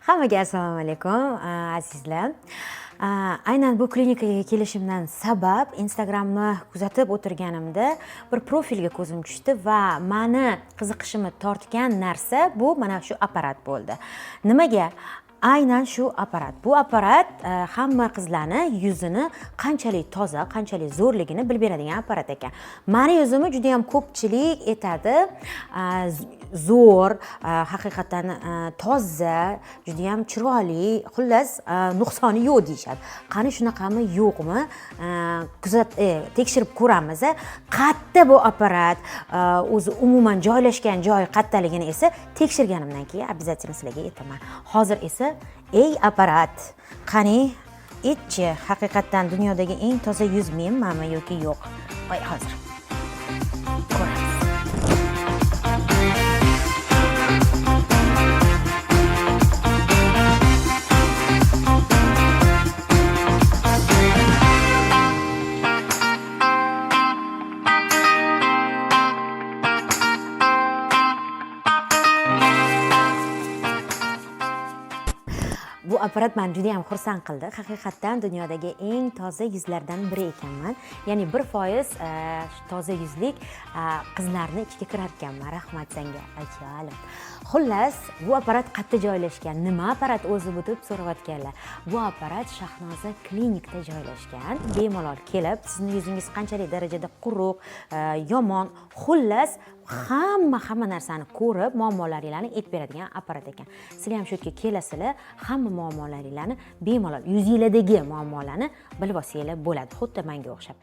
Hammaga assalomu alaykum azizlar. Aynan bu klinikaga kelishimdan sabab Instagramni kuzatib o'tirganimda bir profilga ko'zim tushdi va meni qiziqishimni tortgan narsa bu mana shu apparat bo'ldi. Nimaga? Aynan shu apparat. Bu apparat hamma qizlarni yuzini qanchalik toza, qanchalik zo'rligini bilib beradigan apparat ekan. Meni yuzimni juda ham ko'pchilik aytadi, zo'r, haqiqatan toza, juda ham chiroyli, xullas nuqsoni yo'q deyshadi. Qani shunaqami, yo'qmi? Tekshirib ko'ramiz. Qayerda bu apparat, o'zi umuman joylashgan joyi qayerdaligini esa tekshirganimdan keyin обязательно sizlarga aytaman. Hozir esa ey apparat, qani aytchi, haqiqatan dunyodagi eng toza yuz menmanmi yoki yo'q? Voy, hozir ko'ramiz. Bu apparat meni juda ham xursand qildi. Haqiqatan dunyodagi eng toza yuzlardan biri ekanman. Ya'ni 1% toza yuzlik qizlarni ichiga kirar ekanman. Rahmat senga, ajoyib. Xullas, bu apparat qayerda joylashgan? Nima apparat o'zi bu deb so'rayotganlar. Bu apparat Shahnoza klinikda joylashgan. Bemalol kelib, sizning yuzingiz qanchalik darajada quruq, yomon, xullas hamma narsani ko'rib, muammolaringizni aytib beradigan apparat ekan. Sizlar ham shu yerga kelasizlar, hamma muammolaringizni bemalol yuzinglardagi muammolarni bilib olsanglar bo'ladi, xuddi menga o'xshab.